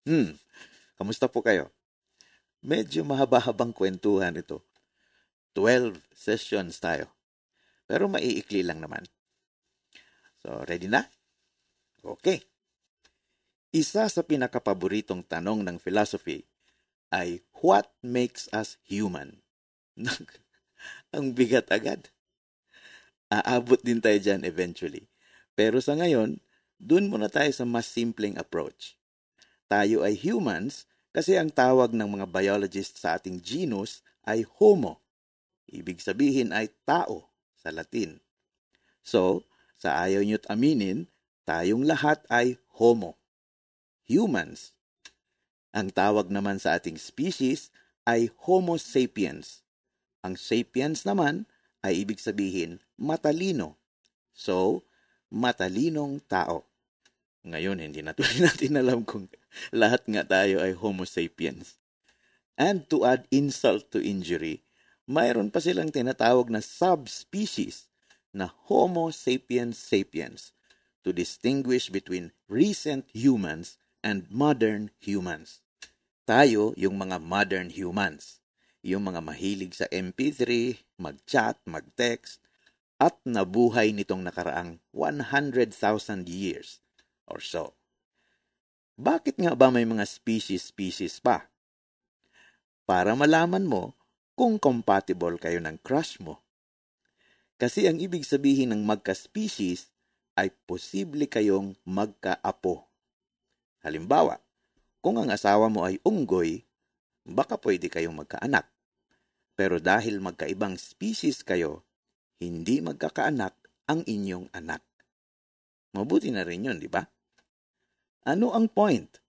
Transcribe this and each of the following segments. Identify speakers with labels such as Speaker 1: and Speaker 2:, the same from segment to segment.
Speaker 1: Hmm, kamusta po kayo? Medyo mahaba-habang kwentuhan ito. 12 sessions tayo. Pero maiikli lang naman. So, ready na? Okay. Isa sa pinakapaboritong tanong ng philosophy ay what makes us human? Ang bigat agad. Aabot din tayo dyan eventually. Pero sa ngayon, dun muna tayo sa mas simpleng approach. Tayo ay humans kasi ang tawag ng mga biologists sa ating genus ay Homo. Ibig sabihin ay tao sa Latin. So, sa ayaw nyo't aminin, tayong lahat ay Homo. Humans. Ang tawag naman sa ating species ay Homo sapiens. Ang sapiens naman ay ibig sabihin matalino. So, matalinong tao. Ngayon, hindi na tuloy natin alam kung lahat nga tayo ay Homo sapiens. And to add insult to injury, mayroon pa silang tinatawag na subspecies na Homo sapiens sapiens to distinguish between recent humans and modern humans. Tayo yung mga modern humans, yung mga mahilig sa MP3, mag-chat, mag-text, at nabuhay nitong nakaraang 100,000 years or so. Bakit nga ba may mga species pa? Para malaman mo kung compatible kayo ng crush mo. Kasi ang ibig sabihin ng magka-species ay posible kayong magka-apo. Halimbawa, kung ang asawa mo ay unggoy, baka pwede kayong magkaanak. Pero dahil magkaibang species kayo, hindi magkakaanak ang inyong anak. Mabuti na rin yun, di ba? Ano ang point?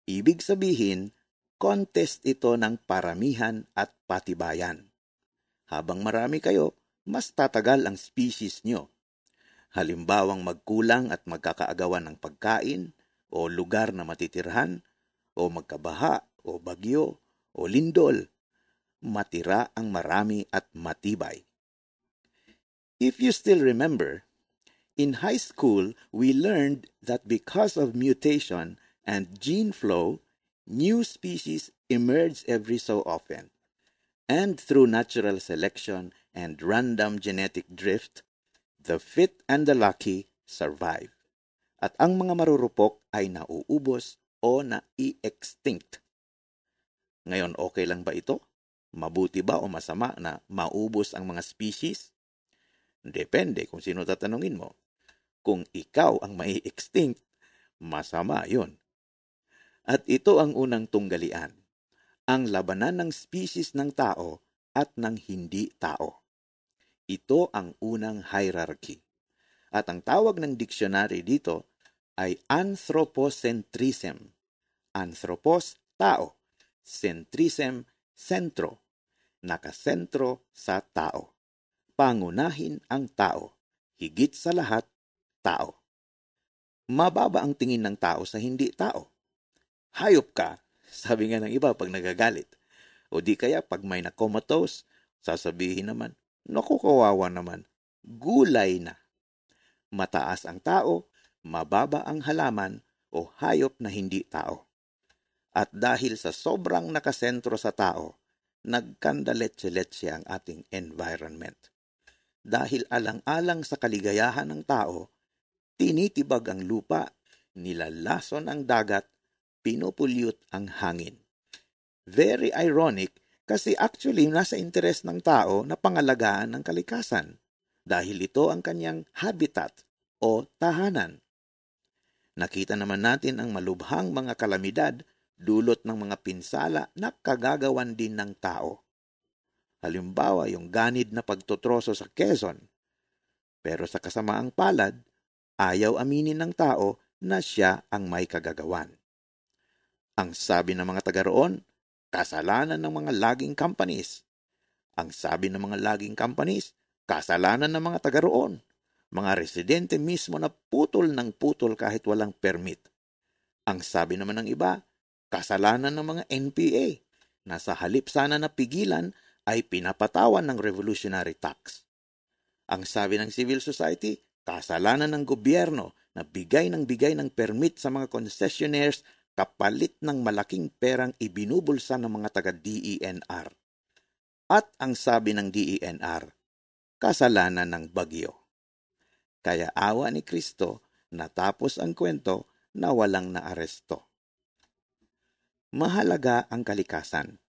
Speaker 1: Ibig sabihin, contest ito ng paramihan at patibayan. Habang marami kayo, mas tatagal ang species nyo. Halimbawang magkulang at magkakaagawan ng pagkain, o lugar na matitirhan, o magkabaha, o bagyo, o lindol, matira ang marami at matibay. If you still remember, in high school, we learned that because of mutation and gene flow, new species emerge every so often. And through natural selection and random genetic drift, the fit and the lucky survive. At ang mga marurupok ay nauubos o nai-extinct. Ngayon, okay lang ba ito? Mabuti ba o masama na maubos ang mga species? Depende kung sino tatanungin mo. Kung ikaw ang mai-extinct, masama yun. At ito ang unang tunggalian, ang labanan ng species ng tao at ng hindi tao. Ito ang unang hierarchy. At ang tawag ng dictionary dito ay anthropocentrism. Anthropos, tao. Centrism, sentro. Nakasentro sa tao. Pangunahin ang tao. Higit sa lahat, tao. Mababa ang tingin ng tao sa hindi tao. Hayop ka, sabi nga ng iba pag nagagalit. O di kaya pag may na-comatose, sasabihin naman, naku, kawawa naman, gulay na. Mataas ang tao, mababa ang halaman o hayop na hindi tao. At dahil sa sobrang nakasentro sa tao, nagkandaletse-letse ang ating environment. Dahil alang-alang sa kaligayahan ng tao, tinitibag ang lupa, nilalason ang dagat, pinupulyot ang hangin. Very ironic kasi actually nasa interes ng tao na pangalagaan ng kalikasan dahil ito ang kanyang habitat o tahanan. Nakita naman natin ang malubhang mga kalamidad dulot ng mga pinsala na kagagawan din ng tao. Halimbawa, yung ganid na pagtotroso sa Quezon. Pero sa kasamaang palad, ayaw aminin ng tao na siya ang may kagagawan. Ang sabi ng mga taga roon, kasalanan ng mga logging companies. Ang sabi ng mga logging companies, kasalanan ng mga taga roon. Mga residente mismo na putol ng putol kahit walang permit. Ang sabi naman ng iba, kasalanan ng mga NPA na sa halip sana na pigilan ay pinapatawan ng revolutionary tax. Ang sabi ng civil society, kasalanan ng gobyerno na bigay ng permit sa mga concessionaires kapalit ng malaking perang ibinubulsa ng mga taga-DENR. At ang sabi ng DENR, kasalanan ng bagyo. Kaya awa ni Kristo, natapos ang kwento na walang naaresto. Mahalaga ang kalikasan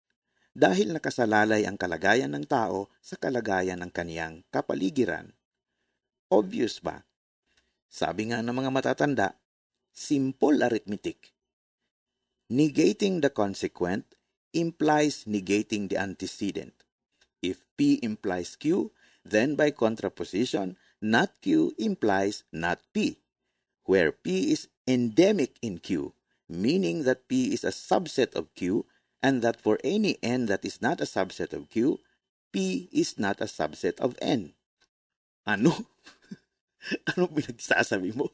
Speaker 1: dahil nakasalalay ang kalagayan ng tao sa kalagayan ng kaniyang kapaligiran. Obvious ba? Sabi nga ng mga matatanda, simple arithmetic. Negating the consequent implies negating the antecedent. If P implies Q, then by contraposition, not Q implies not P, where P is endemic in Q, meaning that P is a subset of Q, and that for any N that is not a subset of Q, P is not a subset of N. Ano? Ano pinagsasabi mo?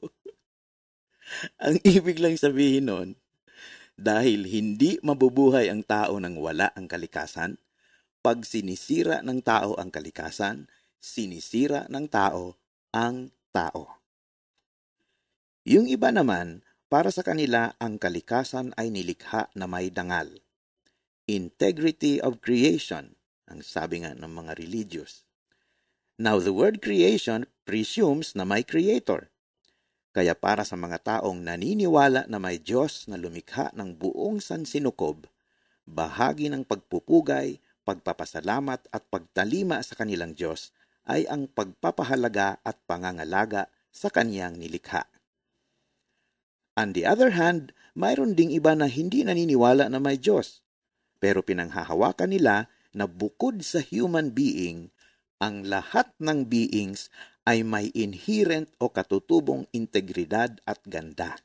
Speaker 1: Ang ibig lang sabihin nun, dahil hindi mabubuhay ang tao nang wala ang kalikasan, pag sinisira ng tao ang kalikasan, sinisira ng tao ang tao. Yung iba naman, para sa kanila ang kalikasan ay nilikha na may dangal. Integrity of creation, ang sabi nga ng mga religious. Now, the word creation presumes na may creator. Kaya para sa mga taong naniniwala na may Diyos na lumikha ng buong sansinukob, bahagi ng pagpupugay, pagpapasalamat at pagtalima sa kanilang Diyos ay ang pagpapahalaga at pangangalaga sa kaniyang nilikha. On the other hand, mayroon ding iba na hindi naniniwala na may Diyos, pero pinanghahawakan nila na bukod sa human being, ang lahat ng beings ay may inherent o katutubong integridad at ganda.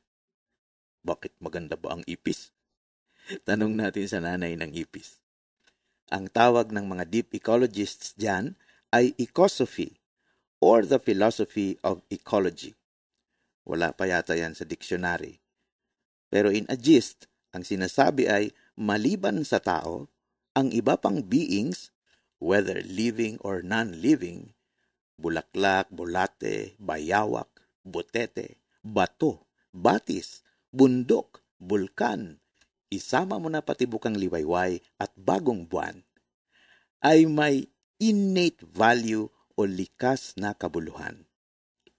Speaker 1: Bakit maganda ba ang ipis? Tanong natin sa nanay ng ipis. Ang tawag ng mga deep ecologists dyan ay ecosophy or the philosophy of ecology. Wala pa yata yan sa dictionary. Pero in a gist, ang sinasabi ay maliban sa tao, ang iba pang beings, whether living or non-living, bulaklak, bulate, bayawak, butete, bato, batis, bundok, bulkan, isama mo na pati bukang liwayway at bagong buwan, ay may innate value o likas na kabuluhan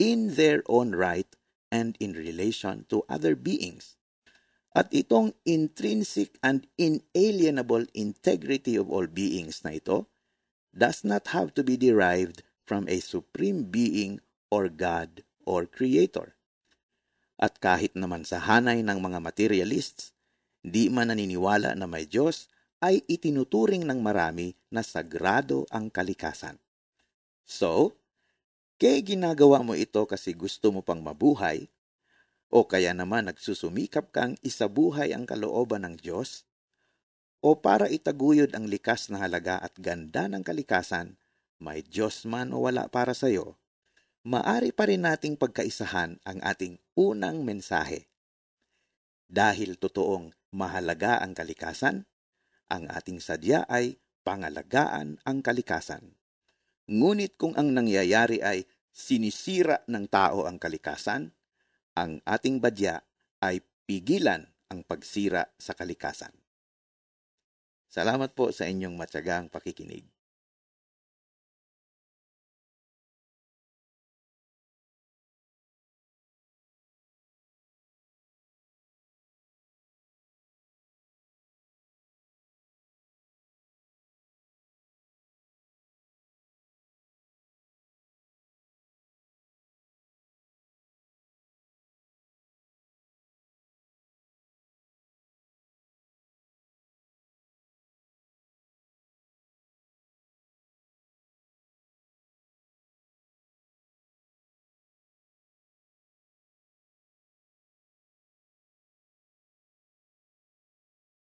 Speaker 1: in their own right and in relation to other beings. At itong intrinsic and inalienable integrity of all beings na ito does not have to be derived from a supreme being or God or Creator. At kahit naman sa hanay ng mga materialists, di man naniniwala na may Diyos, ay itinuturing ng marami na sagrado ang kalikasan. So, kaya ginagawa mo ito kasi gusto mo pang mabuhay, o kaya naman nagsusumikap kang isabuhay ang kalooban ng Diyos, o para itaguyod ang likas na halaga at ganda ng kalikasan, may Diyos man o wala para sa iyo, maari pa rin nating pagkaisahan ang ating unang mensahe. Dahil totoong mahalaga ang kalikasan, ang ating sadya ay pangalagaan ang kalikasan. Ngunit kung ang nangyayari ay sinisira ng tao ang kalikasan, ang ating badya ay pigilan ang pagsira sa kalikasan. Salamat po sa inyong matyagang pakikinig.